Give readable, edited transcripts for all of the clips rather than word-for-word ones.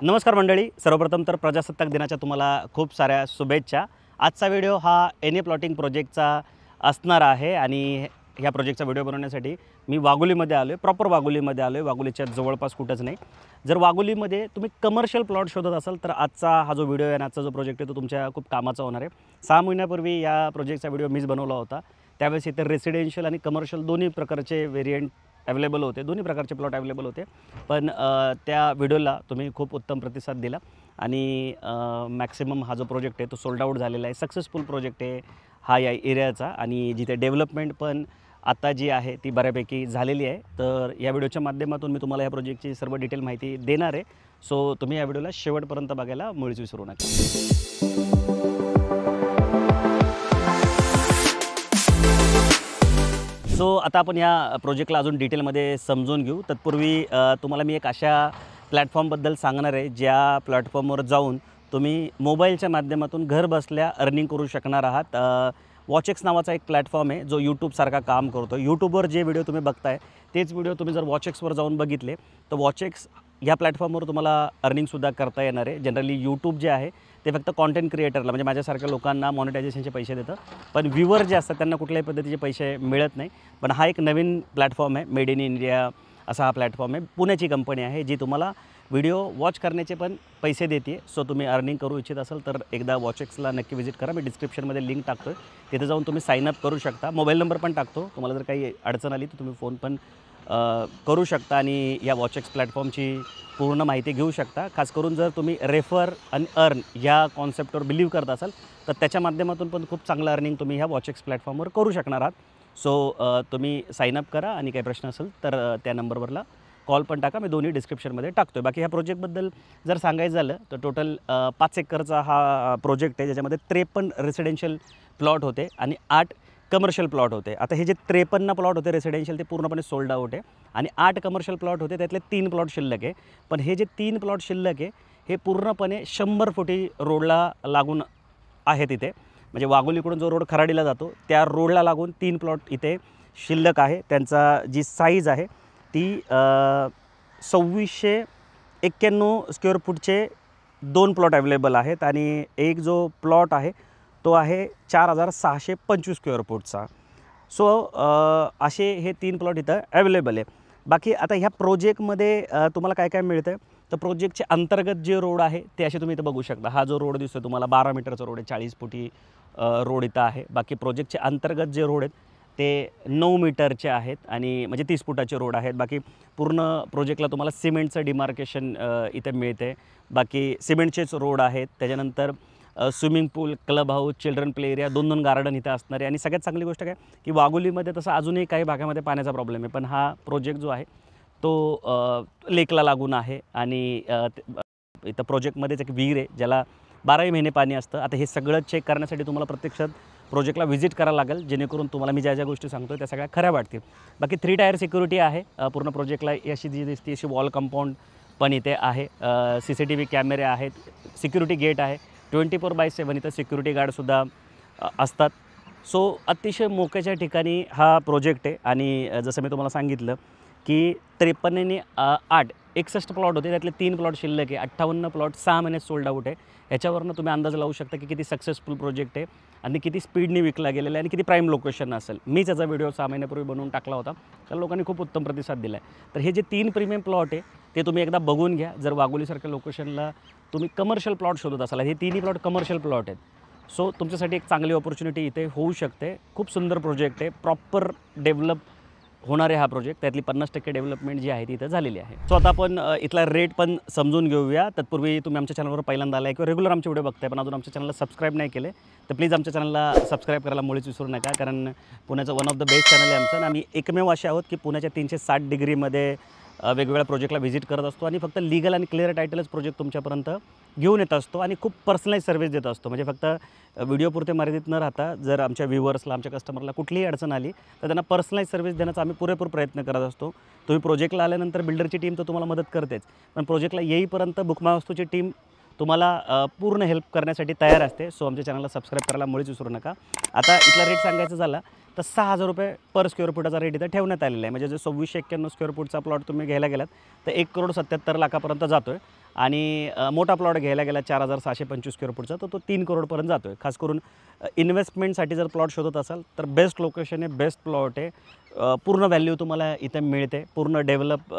नमस्कार मंडळी, सर्वप्रथम तर प्रजासत्ताक दिनाच्या तुम्हाला खूप साऱ्या शुभेच्छा। आजचा व्हिडिओ हा एनए प्लॉटिंग प्रोजेक्टचा असणार आहे आणि ह्या प्रोजेक्टचा व्हिडिओ बनवण्यासाठी मी वाघोलीमध्ये आलो आहे। प्रॉपर वाघोलीमध्ये आलो आहे, वाघोलीच्या जवळपास कुठंच नाही। जर वाघोलीमध्ये तुम्ही कमर्शियल प्लॉट शोधत असाल तर आजचा हा जो व्हिडिओ आहे आणि आजचा जो प्रोजेक्ट आहे तो तुमच्या खूप कामाचा होणार आहे। 6 महिन्यापूर्वी या प्रोजेक्टचा व्हिडिओ मीच बनवला होता। त्यावेळेस इथे रेसिडेन्शियल आणि कमर्शियल दोन्ही प्रकारचे व्हेरिएंट अवेलेबल होते, दोन्ही प्रकारचे प्लॉट अवेलेबल होते। पण त्या व्हिडिओला तुम्ही खूप उत्तम प्रतिसाद दिला आणि मॅक्सिमम हा जो प्रोजेक्ट आहे तो सोल्ड आउट झालेला आहे। सक्सेसफुल प्रोजेक्ट आहे हा या एरियाचा आणि जिथे डेव्हलपमेंट पण आता जी आहे ती बऱ्यापैकी झालेली आहे। तर या व्हिडिओच्या माध्यमातून मी तुम्हाला या प्रोजेक्टची सर्व डिटेल माहिती देणार आहे। सो तुम्ही या व्हिडिओला शेवटपर्यंत बघायला मुळीच विसरू नका। सो आता आपण या प्रोजेक्टला अजून डिटेलमध्ये समजून घेऊ। तत्पूर्वी तुम्हाला मी एक अशा प्लॅटफॉर्मबद्दल सांगणार आहे ज्या प्लॅटफॉर्मवर जाऊन तुम्ही मोबाईलच्या माध्यमातून घर बसल्या अर्निंग करू शकणार आहात। वॉचेक्स नावाचा एक प्लॅटफॉर्म आहे जो यूट्यूबसारखा काम करतो। यूट्यूबवर जे व्हिडिओ तुम्ही बघताय तेच व्हिडिओ तुम्ही जर वॉचेक्सवर जाऊन बघितले तर वॉचेक्स या प्लॅटफॉर्मवर तुम्हाला अर्निंगसुद्धा करता येणार आहे। जनरली यूट्यूब जे आहे ते फक्त कॉन्टेंट क्रिएटरला म्हणजे माझ्यासारख्या लोकांना मॉनिटायझेशनचे पैसे देतं, पण व्ह्यूवर जे असतात त्यांना कुठल्याही पद्धतीचे पैसे मिळत नाही। पण हा एक नवीन प्लॅटफॉर्म आहे, मेड इन इंडिया असा हा प्लॅटफॉर्म आहे। पुण्याची कंपनी आहे जी तुम्हाला व्हिडिओ वॉच करण्याचे पण पैसे देते। सो तुम्ही अर्निंग करू इच्छित असाल तर एकदा वॉचेक्सला नक्की व्हिजिट करा। मी डिस्क्रिप्शनमध्ये लिंक टाकतो आहे, तिथे जाऊन तुम्ही साईनअप करू शकता। मोबाईल नंबर पण टाकतो, तुम्हाला जर काही अडचण आली तर तुम्ही फोन पण करू शकता आणि या वॉचेक्स प्लॅटफॉर्मची पूर्ण माहिती घेऊ शकता। खास करून जर तुम्ही रेफर आणि अर्न या कॉन्सेप्टवर बिलीव्ह करत असाल तर त्याच्या माध्यमातून पण खूप चांगलं अर्निंग तुम्ही ह्या वॉचेक्स प्लॅटफॉर्मवर करू शकणार आहात। सो तुम्ही साईनअप करा आणि काही प्रश्न असेल तर त्या नंबरवरला कॉल पण टाका, मी दोन्ही डिस्क्रिप्शनमध्ये टाकतो आहे। बाकी ह्या प्रोजेक्टबद्दल जर सांगायचं झालं तर टोटल 5 एकरचा हा प्रोजेक्ट आहे ज्याच्यामध्ये 53 रेसिडेन्शियल प्लॉट होते आणि 8 कमर्शियल प्लॉट होते। आता हे जे 53 प्लॉट होते रेसिडेन्शियल ते पूर्णपणे सोल्ड आउट आहे आणि 8 कमर्शियल प्लॉट होते, त्यातले 3 प्लॉट शिल्लक आहे। पण हे जे 3 प्लॉट शिल्लक आहे हे पूर्णपणे 100 फुटी रोडला लागून आहेत इथे, म्हणजे वाघोलीकडून जो रोड खराडीला जातो त्या रोडला लागून 3 प्लॉट इथे शिल्लक आहे। त्यांचा जी साईज आहे ती 2691 स्क्वेअर फूटचे 2 प्लॉट अवेलेबल आहेत आणि एक जो प्लॉट आहे तो आहे 4625 स्क्वेअर फूटचा। सो असे हे 3 प्लॉट इथं अवेलेबल आहे। बाकी आता ह्या प्रोजेक्टमध्ये तुम्हाला काय काय मिळतं तर प्रोजेक्टचे अंतर्गत जे रोड आहे ते असे तुम्ही इथं बघू शकता। हा जो रोड दिसतो तुम्हाला 12 मीटरचा रोड आहे, 40 फुटी रोड इथं आहे। बाकी प्रोजेक्टचे अंतर्गत जे रोड आहेत ते 9 मीटरचे आहेत आणि म्हणजे 30 फुटाचे रोड आहेत। बाकी पूर्ण प्रोजेक्टला तुम्हाला सिमेंटचं डिमार्केशन इथे मिळते। बाकी सिमेंटचेच रोड आहेत। त्याच्यानंतर swimming pool, club house, children play area, 2-2 garden इथे असणार आहे। आणि सगळ्यात चांगली गोष्ट काय की वाघोलीमध्ये तसं अजूनही काही भागामध्ये पाण्याचा प्रॉब्लेम आहे, पण हा प्रोजेक्ट जो आहे तो लेकला लागून आहे आणि इथं प्रोजेक्टमध्येच एक विहीर आहे ज्याला 12ही महिने पाणी असतं। आता हे सगळं चेक करण्यासाठी तुम्हाला प्रत्यक्षात प्रोजेक्टला व्हिजिट करायला लागेल, जेणेकरून तुम्हाला मी ज्या ज्या गोष्टी सांगतो त्या सगळ्या खऱ्या वाटतील। बाकी 3 टायर सिक्युरिटी आहे पूर्ण प्रोजेक्टला। अशी जी दिसते अशी वॉल कंपाऊंड पण इथे आहे। CCTV कॅमेरे आहेत, सिक्युरिटी गेट आहे, 24/7 इथं सिक्युरिटी गार्डसुद्धा असतात। सो अतिशय मोक्याच्या ठिकाणी हा प्रोजेक्ट आहे आणि जसं मी तुम्हाला सांगितलं की 53 आणि 8 61 प्लॉट होते, त्यातले 3 प्लॉट शिल्लक आहे। 58 प्लॉट 6 महिन्यात सोल्ड आउट आहे। ह्याच्यावरनं तुम्ही अंदाज लावू शकता की किती सक्सेसफुल प्रोजेक्ट आहे आणि किती स्पीडने विकला गेलेला आहे आणि किती प्राईम लोकेशन असेल। मीच याचा व्हिडिओ 6 महिन्यापूर्वी बनवून टाकला होता, तर लोकांनी खूप उत्तम प्रतिसाद दिला आहे। तर हे जे 3 प्रीमियम प्लॉट आहे ते तुम्ही एकदा बघून घ्या। जर वाघोलीसारख्या लोकेशनला तुम्ही कमर्शियल प्लॉट शोधत असाल, हे 3ही प्लॉट कमर्शियल प्लॉट आहेत। सो तुमच्यासाठी एक चांगली ऑपॉर्च्युनिटी इथे होऊ शकते। खूप सुंदर प्रोजेक्ट आहे, प्रॉपर डेव्हलप होणार आहे हा प्रोजेक्ट। त्यातली 50% डेव्हलपमेंट जी आहे ती इथं झालेली आहे। सो आता आपण इथला रेट पण समजून घेऊया। तत्पूर्वी तुम्ही आमच्या चॅनलवर पहिल्यांदा आला आहे किंवा रेग्युलर आमचे व्हिडिओ बघताय पण अजून आमच्या चॅनलला सबस्क्राईब नाही केले तर प्लीज आमच्या चॅनलला सबस्क्राईब करायला मुळीच विसरू नका, कारण पुण्याचं one of the best channel आहे आमचं आणि आम्ही एकमेव असे आहोत की पुण्याच्या 360 डिग्रीमध्ये वेगवेगळ्या प्रोजेक्टला व्हिजिट करत असतो आणि फक्त लीगल आणि क्लिअर टायटलच प्रोजेक्ट तुमच्यापर्यंत घेऊन येत असतो आणि खूप पर्सनलाइज सर्व्हिस देत असतो। म्हणजे फक्त व्हिडिओपुरते मर्यादित न राहता जर आमच्या व्ह्यूवर्सला, आमच्या कस्टमरला कुठलीही अडचण आली तर त्यांना पर्सनलाइज सर्व्हिस देण्याचा आम्ही पुरेपूर प्रयत्न करत असतो। तुम्ही प्रोजेक्टला आल्यानंतर बिल्डरची टीम तर तुम्हाला मदत करतेच, पण प्रोजेक्टला येईपर्यंत बुकमायवास्तूची टीम तुम्हाला पूर्ण हेल्प करण्यासाठी तयार असते। सो आमच्या चॅनलला सबस्क्राईब करायला मुळीच विसरू नका। आता इथला रेट सांगायचं झाला तर 6,000 रुपये पर स्क्वेअर फुटाचा रेट इथं ठेवण्यात आलेला आहे। म्हणजे जर 2691 स्क्वेअर फूटचा प्लॉट तुम्ही घ्यायला गेलात तर 1,77,00,00,000 पर्यंत जातो आहे आणि मोठा प्लॉट घ्यायला गेला 4,625 स्क्वेअर फूटचा तर तो 3 करोडपर्यंत जातो आहे. खास करून इन्व्हेस्टमेंटसाठी जर प्लॉट शोधत असाल तर बेस्ट लोकेशन आहे, बेस्ट प्लॉट आहे. पूर्ण व्हॅल्यू तुम्हाला इथे मिळते, पूर्ण डेव्हलप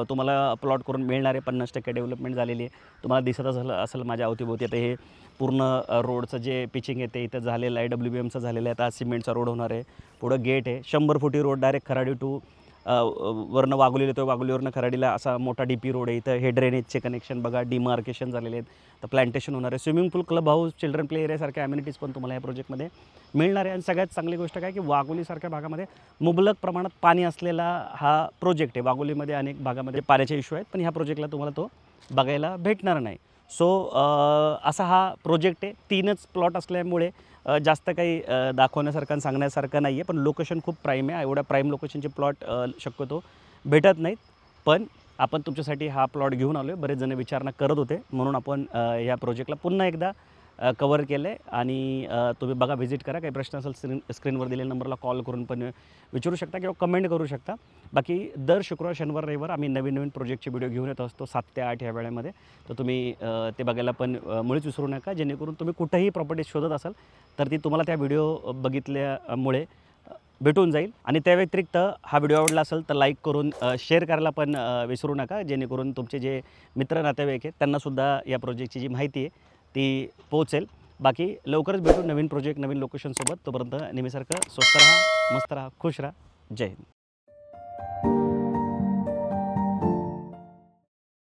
तुम्हाला प्लॉट करून मिळणार आहे. 50% डेव्हलपमेंट झालेली आहे. तुम्हाला दिसत असेल माझ्या अवतीभोवती. आता हे पूर्ण रोडचं जे पिचिंग आहे ते इथं झालेलं आहे, WBMचं झालेलं आहे. आता सिमेंटचा रोड होणार आहे, पुढं गेट आहे, 100 फुटी रोड डायरेक्ट खराडी टू वरनं वाघोलीला येतो, वाघोलीवरनं खराडीला असा मोठा DP रोड आहे. इथं हे ड्रेनेजचे कनेक्शन बघा, डिमार्केशन झालेले आहेत, तर प्लांटेशन होणार आहे. Swimming pool, club house, children play एरियासारख्या ॲम्युनिटीज पण तुम्हाला या प्रोजेक्टमध्ये मिळणार आहे. आणि सगळ्यात चांगली गोष्ट काय की वाघोलीसारख्या भागामध्ये मुबलक प्रमाणात पाणी असलेला हा प्रोजेक्ट आहे. वाघोलीमध्ये अनेक भागामध्ये पाण्याचे इश्यू आहेत, पण ह्या प्रोजेक्टला तुम्हाला तो बघायला भेटणार नाही. सो असा हा प्रोजेक्ट आहे. 3च प्लॉट असल्यामुळे जास्त काही दाखवण्यासारखं आणि सांगण्यासारखं नाही आहे, पण लोकेशन खूप प्राईम आहे. एवढ्या प्राईम लोकेशनचे प्लॉट शक्यतो भेटत नाहीत, पण आपण तुमच्यासाठी हा प्लॉट घेऊन आलो आहे. बरेच जण विचारणा करत होते, म्हणून आपण या प्रोजेक्टला पुन्हा एकदा कवर केलं आहे. आणि तुम्ही बघा, व्हिजिट करा. काही प्रश्न असेल स्क्रीनवर दिलेल्या नंबरला कॉल करून पण विचारू शकता किंवा कमेंट करू शकता. बाकी दर शुक्रवार, शनिवार, रविवार आम्ही नवीन प्रोजेक्टचे व्हिडिओ घेऊन येत असतो 7 ते 8 या वेळेमध्ये. तर तुम्ही ते बघायला पण मुळीच विसरू नका, जेणेकरून तुम्ही कुठेही प्रॉपर्टी शोधत असाल तर ती तुम्हाला त्या व्हिडिओ बघितल्यामुळे भेटून जाईल. आणि त्या व्यतिरिक्त हा व्हिडिओ आवडला असेल तर लाईक करून शेअर करायला पण विसरू नका, जेणेकरून तुमचे जे मित्र नातेवाईक आहेत त्यांनासुद्धा या प्रोजेक्टची जी माहिती आहे ती पोहोचेल. बाकी लवकरच भेटू नवीन प्रोजेक्ट, नवीन लोकेशनसोबत. तोपर्यंत नेहमीसारखं स्वस्त राहा, मस्त राहा, खुश राहा. जय हिंद.